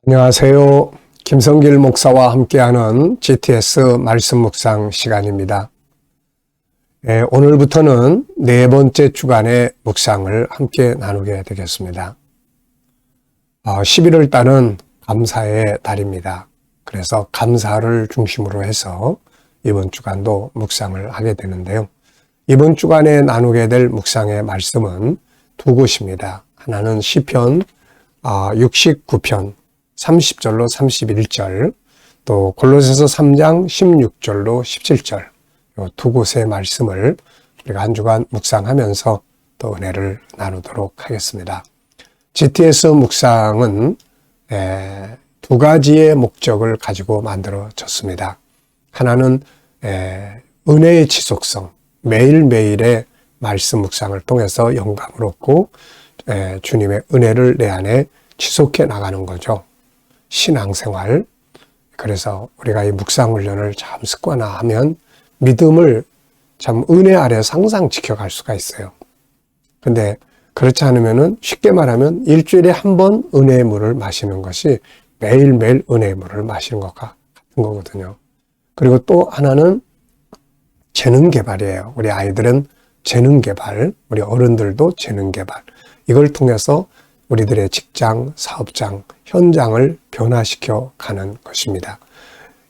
안녕하세요. 김성길 목사와 함께하는 GTS 말씀 묵상 시간입니다. 오늘부터는 네 번째 주간의 묵상을 함께 나누게 되겠습니다. 11월 달은 감사의 달입니다. 그래서 감사를 중심으로 해서 이번 주간도 묵상을 하게 되는데요. 이번 주간에 나누게 될 묵상의 말씀은 두 곳입니다. 하나는 시편 69편 30절로 31절, 또 골로새서 3장 16절로 17절, 이 두 곳의 말씀을 우리가 한 주간 묵상하면서 또 은혜를 나누도록 하겠습니다. GTS 묵상은 두 가지의 목적을 가지고 만들어졌습니다. 하나는 은혜의 지속성, 매일매일의 말씀 묵상을 통해서 영감을 얻고 주님의 은혜를 내 안에 지속해 나가는 거죠. 신앙생활. 그래서 우리가 이 묵상훈련을 참 습관화하면 믿음을 참 은혜 아래서 항상 지켜갈 수가 있어요. 근데 그렇지 않으면은 쉽게 말하면 일주일에 한 번 은혜의 물을 마시는 것이 매일매일 은혜의 물을 마시는 것과 같은 거거든요. 그리고 또 하나는 재능 개발이에요. 우리 아이들은 재능 개발, 우리 어른들도 재능 개발. 이걸 통해서 우리들의 직장, 사업장, 현장을 변화시켜 가는 것입니다.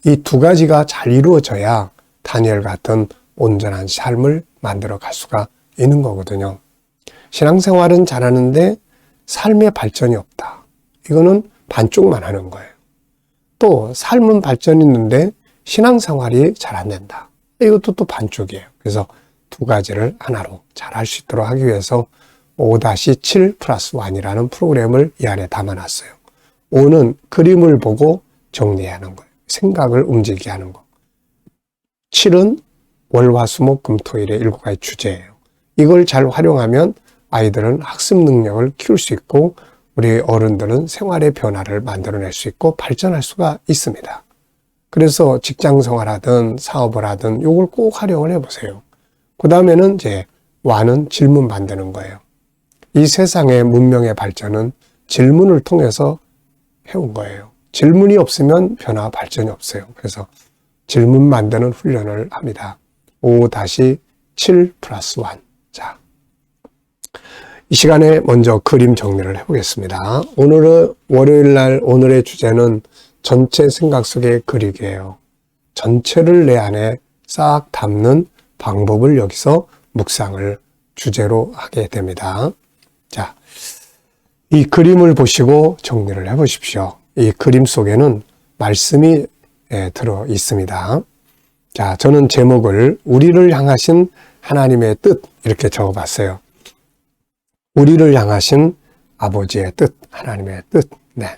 이 두 가지가 잘 이루어져야 다니엘 같은 온전한 삶을 만들어 갈 수가 있는 거거든요. 신앙생활은 잘하는데 삶의 발전이 없다. 이거는 반쪽만 하는 거예요. 또 삶은 발전이 있는데 신앙생활이 잘 안 된다. 이것도 또 반쪽이에요. 그래서 두 가지를 하나로 잘 할 수 있도록 하기 위해서 5-7+1이라는 프로그램을 이 안에 담아놨어요. 5는 그림을 보고 정리하는 거예요. 생각을 움직이게 하는 거. 7은 월화수목금토일의 7가지 주제예요. 이걸 잘 활용하면 아이들은 학습 능력을 키울 수 있고 우리 어른들은 생활의 변화를 만들어낼 수 있고 발전할 수가 있습니다. 그래서 직장생활하든 사업을 하든 이걸 꼭 활용을 해보세요. 그 다음에는 이제 와는 질문 만드는 거예요. 이 세상의 문명의 발전은 질문을 통해서 해온 거예요. 질문이 없으면 변화 발전이 없어요. 그래서 질문 만드는 훈련을 합니다. 5-7+1. 자, 이 시간에 먼저 그림 정리를 해보겠습니다. 오늘은 월요일 날 오늘의 주제는 전체 생각 속의 그리기예요. 전체를 내 안에 싹 담는 방법을 여기서 묵상을 주제로 하게 됩니다. 자, 이 그림을 보시고 정리를 해 보십시오. 이 그림 속에는 말씀이 들어 있습니다. 자, 저는 제목을 우리를 향하신 하나님의 뜻 이렇게 적어봤어요. 우리를 향하신 아버지의 뜻, 하나님의 뜻. 네.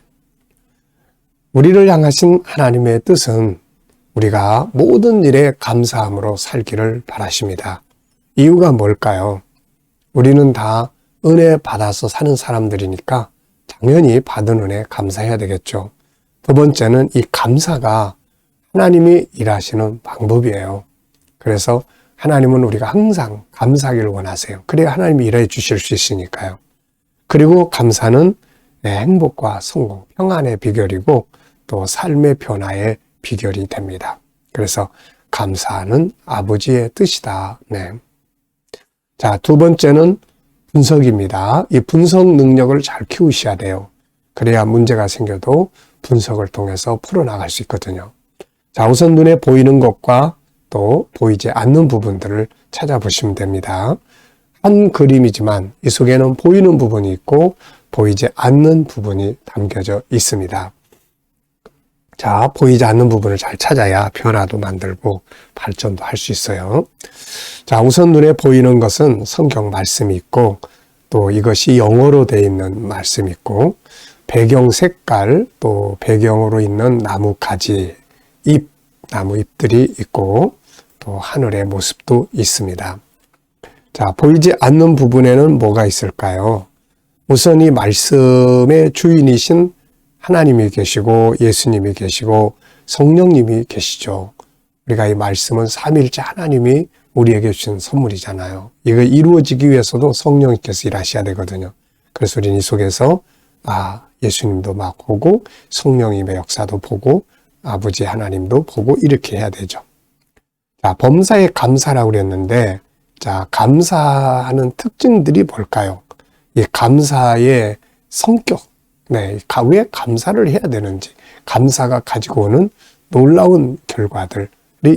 우리를 향하신 하나님의 뜻은 우리가 모든 일에 감사함으로 살기를 바라십니다. 이유가 뭘까요? 우리는 다 은혜 받아서 사는 사람들이니까 당연히 받은 은혜 감사해야 되겠죠. 두 번째는 이 감사가 하나님이 일하시는 방법이에요. 그래서 하나님은 우리가 항상 감사하기를 원하세요. 그래야 하나님이 일해 주실 수 있으니까요. 그리고 감사는 행복과 성공, 평안의 비결이고 또 삶의 변화의 비결이 됩니다. 그래서 감사는 아버지의 뜻이다. 네. 자, 두 번째는 분석입니다. 이 분석 능력을 잘 키우셔야 돼요. 그래야 문제가 생겨도 분석을 통해서 풀어나갈 수 있거든요. 자, 우선 눈에 보이는 것과 또 보이지 않는 부분들을 찾아보시면 됩니다. 한 그림이지만 이 속에는 보이는 부분이 있고 보이지 않는 부분이 담겨져 있습니다. 자, 보이지 않는 부분을 잘 찾아야 변화도 만들고 발전도 할 수 있어요. 자, 우선 눈에 보이는 것은 성경 말씀이 있고 또 이것이 영어로 되어 있는 말씀이 있고 배경 색깔 또 배경으로 있는 나무 가지, 잎, 나무 잎들이 있고 또 하늘의 모습도 있습니다. 자, 보이지 않는 부분에는 뭐가 있을까요? 우선 이 말씀의 주인이신 하나님이 계시고 예수님이 계시고 성령님이 계시죠. 우리가 이 말씀은 삼위일체 하나님이 우리에게 주신 선물이잖아요. 이거 이루어지기 위해서도 성령님께서 일하셔야 되거든요. 그래서 우리는 이 속에서 예수님도 막 보고 성령님의 역사도 보고 아버지 하나님도 보고 이렇게 해야 되죠. 자, 범사에 감사라고 그랬는데, 자, 감사하는 특징들이 뭘까요? 이 감사의 성격, 네, 왜 감사를 해야 되는지, 감사가 가지고 오는 놀라운 결과들이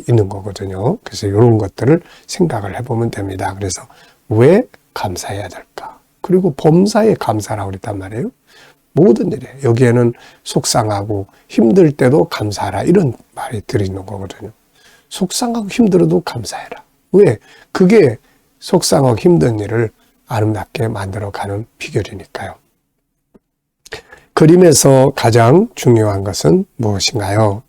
있는 거거든요. 그래서 이런 것들을 생각을 해보면 됩니다. 그래서 왜 감사해야 될까? 그리고 범사에 감사라고 그랬단 말이에요. 모든 일에. 여기에는 속상하고 힘들 때도 감사하라. 이런 말이 들어있는 거거든요. 속상하고 힘들어도 감사해라. 왜? 그게 속상하고 힘든 일을 아름답게 만들어가는 비결이니까요. 그림에서 가장 중요한 것은 무엇인가요?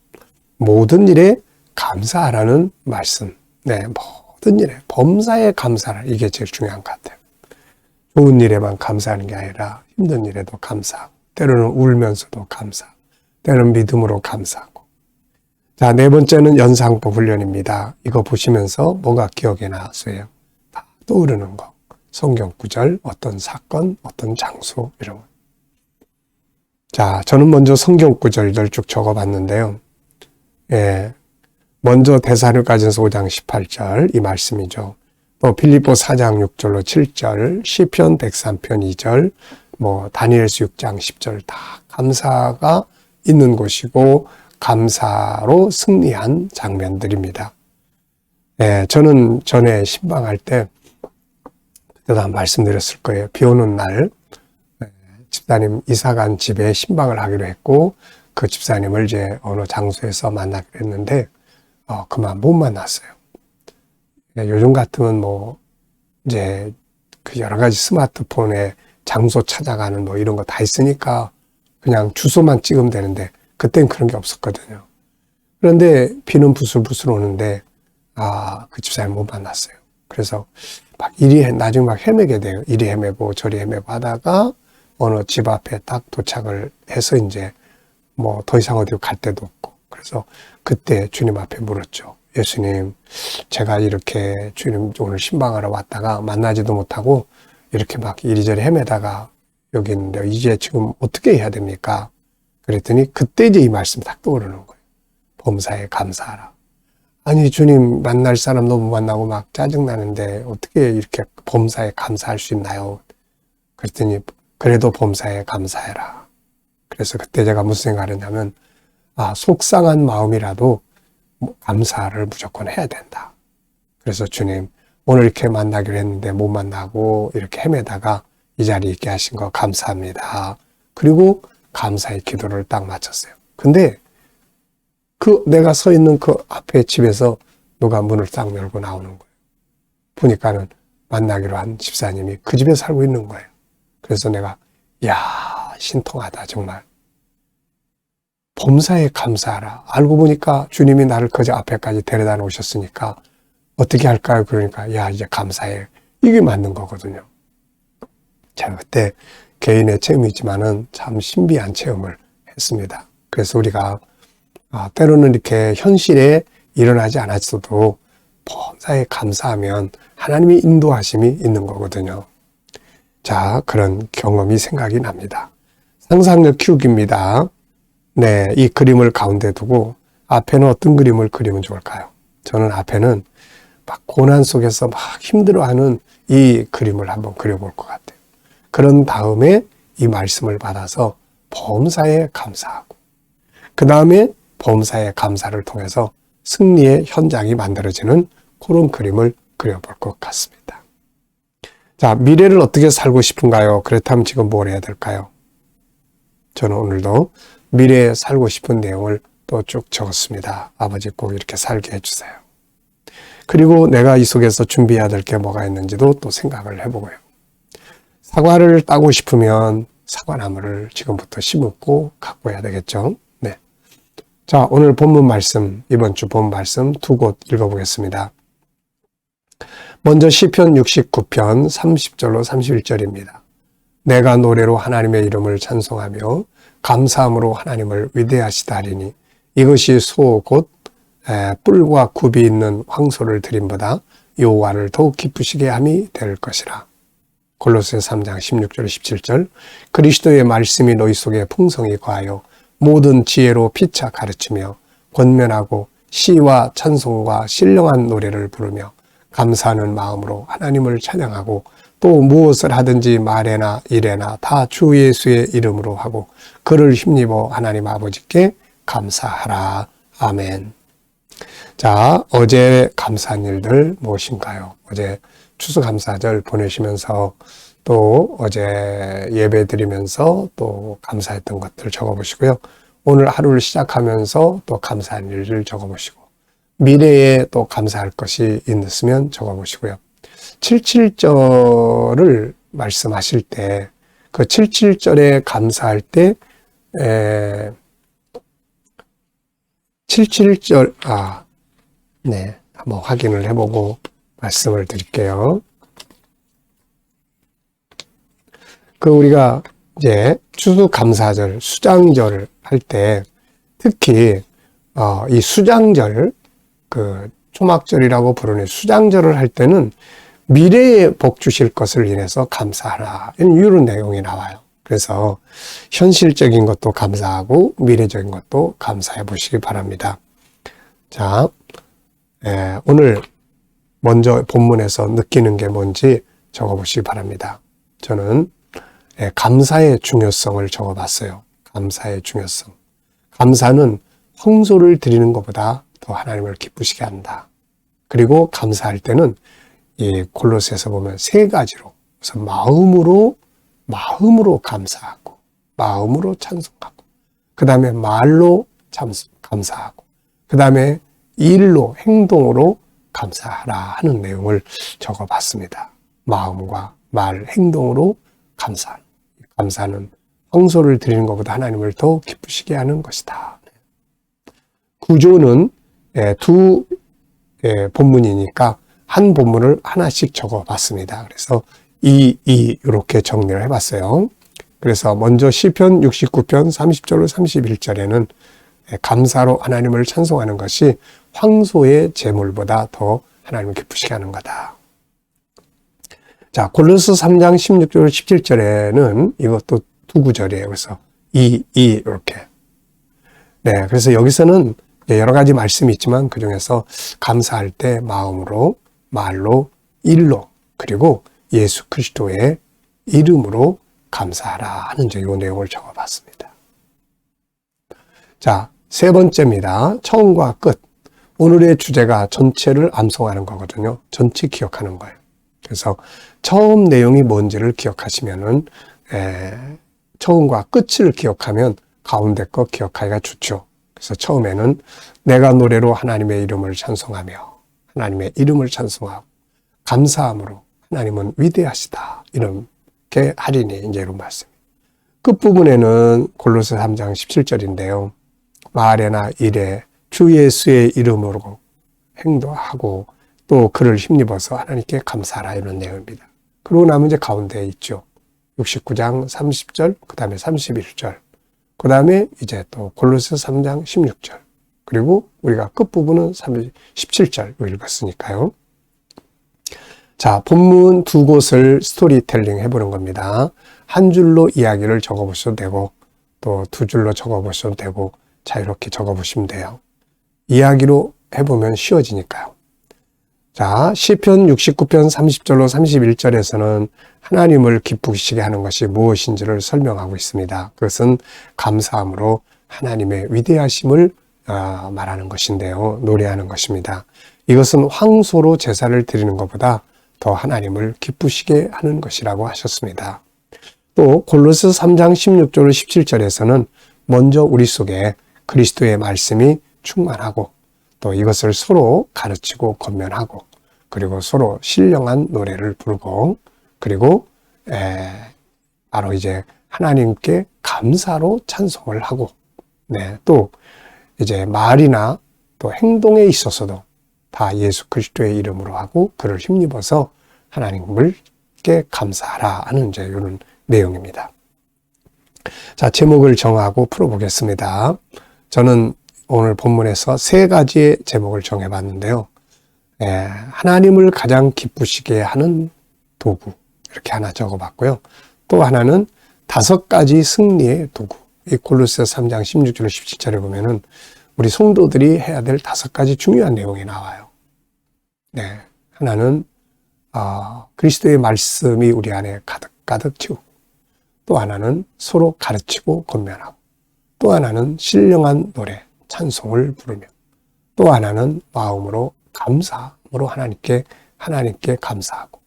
모든 일에 감사하라는 말씀. 네, 모든 일에 범사에 감사하라. 이게 제일 중요한 것 같아요. 좋은 일에만 감사하는 게 아니라 힘든 일에도 감사하고, 때로는 울면서도 감사하고, 때로는 믿음으로 감사하고. 자, 네 번째는 연상법 훈련입니다. 이거 보시면서 뭐가 기억에 나세요? 다 떠오르는 거. 성경 구절, 어떤 사건, 어떤 장소, 이런 거. 자, 저는 먼저 성경 구절들 쭉 적어봤는데요. 예, 먼저 데살로니가전서 5장 18절 이 말씀이죠. 또 빌립보 4장 6절로 7절, 시편 103편 2절, 다니엘서 6장 10절 다 감사가 있는 곳이고 감사로 승리한 장면들입니다. 예, 저는 전에 신방할 때 그때도 한 말씀드렸을 거예요. 비 오는 날 집사님 이사간 집에 신방을 하기로 했고 그 집사님을 이제 어느 장소에서 만나기로 했는데 그만 못 만났어요. 요즘 같으면 이제 그 여러 가지 스마트폰에 장소 찾아가는 이런 거 다 있으니까 그냥 주소만 찍으면 되는데 그땐 그런 게 없었거든요. 그런데 비는 부슬부슬 오는데 그 집사님 못 만났어요. 그래서 나중에 막 헤매게 돼요. 이리 헤매고 저리 헤매고 하다가 어느 집 앞에 딱 도착을 해서 이제 더 이상 어디로 갈 데도 없고 그래서 그때 주님 앞에 물었죠. 예수님, 제가 이렇게 주님 오늘 신방하러 왔다가 만나지도 못하고 이렇게 막 이리저리 헤매다가 여기 있는데 이제 지금 어떻게 해야 됩니까? 그랬더니 그때 이제 이 말씀이 딱 떠오르는 거예요. 범사에 감사하라. 아니 주님 만날 사람 너무 만나고 막 짜증나는데 어떻게 이렇게 범사에 감사할 수 있나요? 그랬더니 그래도 범사에 감사해라. 그래서 그때 제가 무슨 생각을 했냐면 속상한 마음이라도 감사를 무조건 해야 된다. 그래서 주님 오늘 이렇게 만나기로 했는데 못 만나고 이렇게 헤매다가 이 자리에 있게 하신 거 감사합니다. 그리고 감사의 기도를 딱 마쳤어요. 근데 내가 서 있는 그 앞에 집에서 누가 문을 딱 열고 나오는 거예요. 보니까는 만나기로 한 집사님이 그 집에 살고 있는 거예요. 그래서 내가 신통하다 정말. 범사에 감사하라. 알고 보니까 주님이 나를 그 앞에까지 데려다 놓으셨으니까 어떻게 할까요? 그러니까 이제 감사해. 이게 맞는 거거든요. 제가 그때 개인의 체험이지만은 참 신비한 체험을 했습니다. 그래서 우리가 때로는 이렇게 현실에 일어나지 않았어도 범사에 감사하면 하나님의 인도하심이 있는 거거든요. 자, 그런 경험이 생각이 납니다. 상상력 키우기입니다. 네, 이 그림을 가운데 두고 앞에는 어떤 그림을 그리면 좋을까요? 저는 앞에는 막 고난 속에서 막 힘들어하는 이 그림을 한번 그려볼 것 같아요. 그런 다음에 이 말씀을 받아서 범사에 감사하고 그 다음에 범사의 감사를 통해서 승리의 현장이 만들어지는 그런 그림을 그려볼 것 같습니다. 자, 미래를 어떻게 살고 싶은가요? 그렇다면 지금 뭘 해야 될까요? 저는 오늘도 미래에 살고 싶은 내용을 또 쭉 적었습니다. 아버지 꼭 이렇게 살게 해주세요. 그리고 내가 이 속에서 준비해야 될 게 뭐가 있는지도 또 생각을 해보고요. 사과를 따고 싶으면 사과나무를 지금부터 심고 갖고 해야 되겠죠. 네. 자, 오늘 본문 말씀, 이번 주 본문 말씀 두 곳 읽어보겠습니다. 먼저 시편 69편 30절로 31절입니다. 내가 노래로 하나님의 이름을 찬송하며 감사함으로 하나님을 위대하시다 하리니 이것이 소 곧 뿔과 굽이 있는 황소를 드림보다 여호와를 더욱 기쁘시게 함이 될 것이라. 골로새 3장 16절 17절 그리스도의 말씀이 너희 속에 풍성히 거하여 모든 지혜로 피차 가르치며 권면하고 시와 찬송과 신령한 노래를 부르며 감사하는 마음으로 하나님을 찬양하고 또 무엇을 하든지 말에나 일에나 다 주 예수의 이름으로 하고 그를 힘입어 하나님 아버지께 감사하라. 아멘. 자, 어제 감사한 일들 무엇인가요? 어제 추수감사절 보내시면서 또 어제 예배 드리면서 또 감사했던 것들 적어보시고요. 오늘 하루를 시작하면서 또 감사한 일을 적어보시고 미래에 또 감사할 것이 있으면 적어보시고요. 77절을 말씀하실 때 그 77절에 감사할 때 77절 네, 한번 확인을 해보고 말씀을 드릴게요. 그 우리가 이제 추수감사절, 수장절을 할 때 특히 이 수장절, 그 초막절이라고 부르는 수장절을 할 때는 미래에 복 주실 것을 인해서 감사하라 이런 내용이 나와요. 그래서 현실적인 것도 감사하고 미래적인 것도 감사해 보시기 바랍니다. 자, 오늘 먼저 본문에서 느끼는 게 뭔지 적어보시기 바랍니다. 저는 감사의 중요성을 적어봤어요. 감사의 중요성. 감사는 황소를 드리는 것보다 더 하나님을 기쁘시게 한다. 그리고 감사할 때는 이 골로새에서 보면 세 가지로, 그래서 마음으로 감사하고, 마음으로 찬송하고, 그 다음에 말로 감사하고, 그 다음에 일로, 행동으로 감사하라 하는 내용을 적어봤습니다. 마음과 말, 행동으로 감사하는. 감사는 황소를 드리는 것보다 하나님을 더 기쁘시게 하는 것이다. 구조는 두 본문이니까 한 본문을 하나씩 적어봤습니다. 그래서 이렇게 정리를 해봤어요. 그래서 먼저 시편 69편 30절로 31절에는 감사로 하나님을 찬송하는 것이 황소의 제물보다 더 하나님을 기쁘시게 하는 거다. 자, 골로새 3장 16절 17절에는 이것도 두 구절이에요. 그래서 이렇게. 네, 그래서 여기서는 여러 가지 말씀이 있지만 그 중에서 감사할 때 마음으로, 말로, 일로, 그리고 예수 그리스도의 이름으로 감사하라 하는 이 내용을 적어봤습니다. 자, 세 번째입니다. 처음과 끝. 오늘의 주제가 전체를 암송하는 거거든요. 전체 기억하는 거예요. 그래서 처음 내용이 뭔지를 기억하시면은 처음과 끝을 기억하면 가운데 거 기억하기가 좋죠. 그래서 처음에는 내가 노래로 하나님의 이름을 찬송하며 하나님의 이름을 찬송하고 감사함으로 하나님은 위대하시다. 이렇게 하리니 이제 이런 말씀입니다. 끝부분에는 골로새 3장 17절인데요. 말에나 일에 주 예수의 이름으로 행동하고 또 그를 힘입어서 하나님께 감사하라 이런 내용입니다. 그러고 나면 이제 가운데에 있죠. 69장 30절, 그 다음에 31절, 그 다음에 이제 또 골로새 3장 16절, 그리고 우리가 끝부분은 17절 읽었으니까요. 자, 본문 두 곳을 스토리텔링 해보는 겁니다. 한 줄로 이야기를 적어보셔도 되고 또 두 줄로 적어보셔도 되고 자유롭게 적어보시면 돼요. 이야기로 해보면 쉬워지니까요. 자, 시편 69편 30절로 31절에서는 하나님을 기쁘시게 하는 것이 무엇인지를 설명하고 있습니다. 그것은 감사함으로 하나님의 위대하심을 말하는 것인데요. 노래하는 것입니다. 이것은 황소로 제사를 드리는 것보다 더 하나님을 기쁘시게 하는 것이라고 하셨습니다. 또 골로새 3장 16절 17절에서는 먼저 우리 속에 그리스도의 말씀이 충만하고 또 이것을 서로 가르치고 권면하고 그리고 서로 신령한 노래를 부르고 그리고 바로 이제 하나님께 감사로 찬송을 하고 또 이제 말이나 또 행동에 있어서도 다 예수 그리스도의 이름으로 하고 그를 힘입어서 하나님께 감사하라 하는 이제 이런 내용입니다. 자, 제목을 정하고 풀어보겠습니다. 저는 오늘 본문에서 세 가지의 제목을 정해봤는데요. 하나님을 가장 기쁘시게 하는 도구. 이렇게 하나 적어봤고요. 또 하나는 5가지 승리의 도구. 이 골로새서 3장 16절 17절에 보면은 우리 성도들이 해야 될 5가지 중요한 내용이 나와요. 네, 하나는 그리스도의 말씀이 우리 안에 가득 채우고, 또 하나는 서로 가르치고 권면하고, 또 하나는 신령한 노래, 찬송을 부르며, 또 하나는 마음으로 감사함으로 하나님께 감사하고,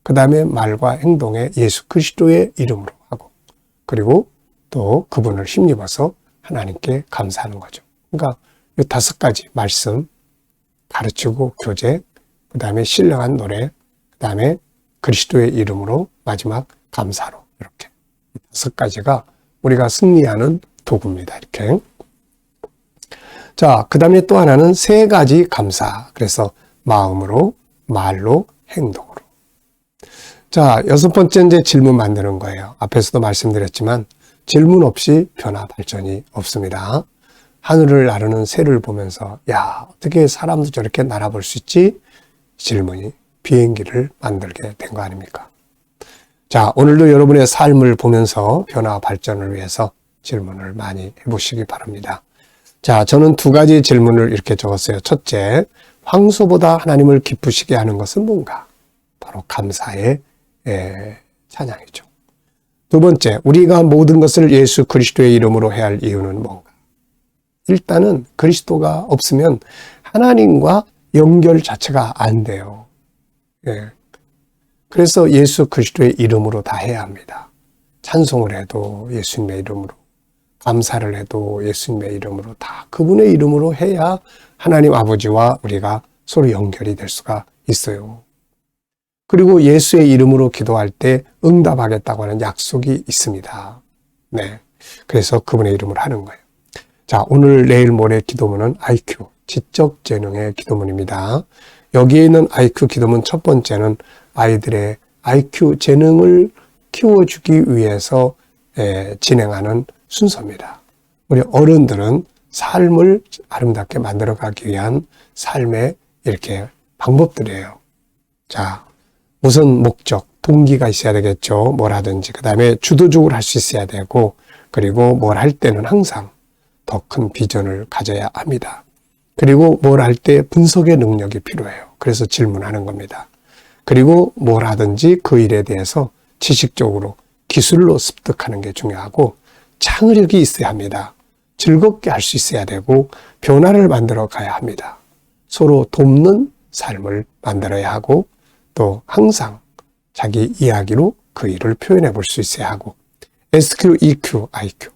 그 다음에 말과 행동에 예수 그리스도의 이름으로 하고, 그리고 또 그분을 힘입어서 하나님께 감사하는 거죠. 그러니까 이 5가지 말씀, 가르치고 교제, 그 다음에 신령한 노래, 그 다음에 그리스도의 이름으로, 마지막 감사로, 이렇게 5가지가 우리가 승리하는 도구입니다. 이렇게. 자, 그 다음에 또 하나는 3가지 감사. 그래서 마음으로, 말로, 행동으로. 자, 6번째 이제 질문 만드는 거예요. 앞에서도 말씀드렸지만 질문 없이 변화 발전이 없습니다. 하늘을 나르는 새를 보면서 야, 어떻게 사람도 저렇게 날아볼 수 있지? 질문이 비행기를 만들게 된 거 아닙니까? 자, 오늘도 여러분의 삶을 보면서 변화 발전을 위해서 질문을 많이 해보시기 바랍니다. 자, 저는 2가지 질문을 이렇게 적었어요. 첫째, 황소보다 하나님을 기쁘시게 하는 것은 뭔가? 바로 감사의 찬양이죠. 2번째, 우리가 모든 것을 예수 그리스도의 이름으로 해야 할 이유는 뭔가? 일단은 그리스도가 없으면 하나님과 연결 자체가 안 돼요. 그래서 예수 그리스도의 이름으로 다 해야 합니다. 찬송을 해도 예수님의 이름으로, 감사를 해도 예수님의 이름으로, 다 그분의 이름으로 해야 하나님 아버지와 우리가 서로 연결이 될 수가 있어요. 그리고 예수의 이름으로 기도할 때 응답하겠다고 하는 약속이 있습니다. 네, 그래서 그분의 이름으로 하는 거예요. 자, 오늘, 내일, 모레 기도문은 IQ, 지적 재능의 기도문입니다. 여기에 있는 IQ 기도문 첫 번째는 아이들의 IQ 재능을 키워주기 위해서 진행하는 순서입니다. 우리 어른들은 삶을 아름답게 만들어가기 위한 삶의 이렇게 방법들이에요. 자, 우선 목적, 동기가 있어야 되겠죠. 뭘 하든지. 그 다음에 주도적으로 할 수 있어야 되고, 그리고 뭘 할 때는 항상 더 큰 비전을 가져야 합니다. 그리고 뭘 할 때 분석의 능력이 필요해요. 그래서 질문하는 겁니다. 그리고 뭘 하든지 그 일에 대해서 지식적으로 기술로 습득하는 게 중요하고, 창의력이 있어야 합니다. 즐겁게 할 수 있어야 되고, 변화를 만들어 가야 합니다. 서로 돕는 삶을 만들어야 하고, 또 항상 자기 이야기로 그 일을 표현해 볼 수 있어야 하고, SQ, EQ, IQ,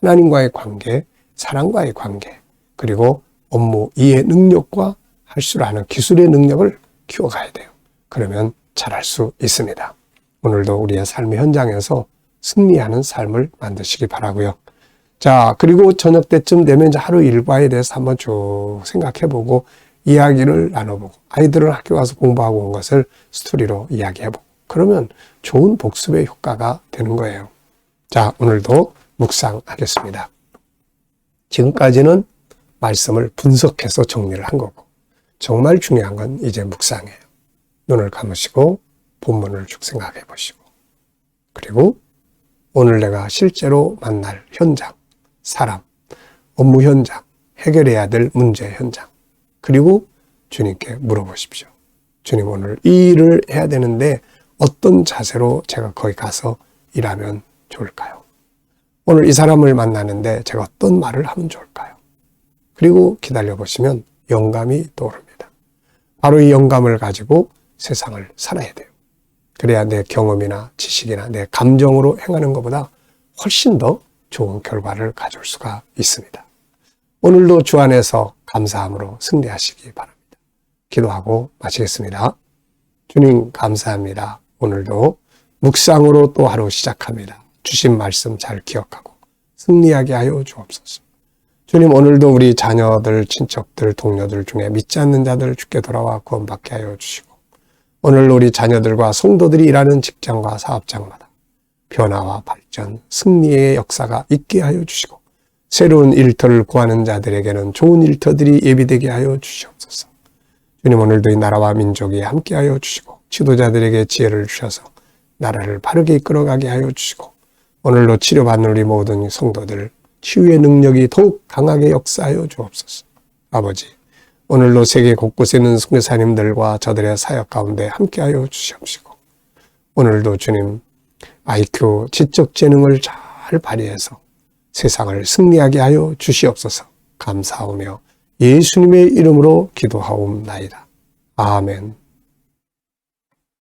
하나님과의 관계, 사랑과의 관계, 그리고 업무 이해 능력과 할 줄 아는 기술의 능력을 키워가야 돼요. 그러면 잘할 수 있습니다. 오늘도 우리의 삶의 현장에서 승리하는 삶을 만드시기 바라고요. 자, 그리고 저녁 때쯤 되면 이제 하루 일과에 대해서 한번 쭉 생각해보고 이야기를 나눠보고, 아이들은 학교 가서 공부하고 온 것을 스토리로 이야기해보고, 그러면 좋은 복습의 효과가 되는 거예요. 자, 오늘도 묵상하겠습니다. 지금까지는 말씀을 분석해서 정리를 한 거고, 정말 중요한 건 이제 묵상이에요. 눈을 감으시고 본문을 쭉 생각해 보시고, 그리고 오늘 내가 실제로 만날 현장, 사람, 업무 현장, 해결해야 될 문제 현장, 그리고 주님께 물어보십시오. 주님, 오늘 이 일을 해야 되는데 어떤 자세로 제가 거기 가서 일하면 좋을까요? 오늘 이 사람을 만나는데 제가 어떤 말을 하면 좋을까요? 그리고 기다려 보시면 영감이 떠오릅니다. 바로 이 영감을 가지고 세상을 살아야 돼요. 그래야 내 경험이나 지식이나 내 감정으로 행하는 것보다 훨씬 더 좋은 결과를 가져올 수가 있습니다. 오늘도 주 안에서 감사함으로 승리하시기 바랍니다. 기도하고 마치겠습니다. 주님, 감사합니다. 오늘도 묵상으로 또 하루 시작합니다. 주신 말씀 잘 기억하고 승리하게 하여 주옵소서. 주님, 오늘도 우리 자녀들, 친척들, 동료들 중에 믿지 않는 자들 주께 돌아와 구원받게 하여 주시고, 오늘 우리 자녀들과 성도들이 일하는 직장과 사업장마다 변화와 발전, 승리의 역사가 있게 하여 주시고, 새로운 일터를 구하는 자들에게는 좋은 일터들이 예비되게 하여 주시옵소서. 주님, 오늘도 이 나라와 민족이 함께 하여 주시고, 지도자들에게 지혜를 주셔서 나라를 바르게 이끌어가게 하여 주시고 오늘로 치료받는 우리 모든 성도들 치유의 능력이 더욱 강하게 역사하여 주옵소서. 아버지, 오늘로 세계 곳곳에 있는 선교사님들과 저들의 사역 가운데 함께하여 주시옵시고 오늘도 주님 IQ, 지적 재능을 잘 발휘해서 세상을 승리하게 하여 주시옵소서. 감사하며 예수님의 이름으로 기도하옵나이다. 아멘.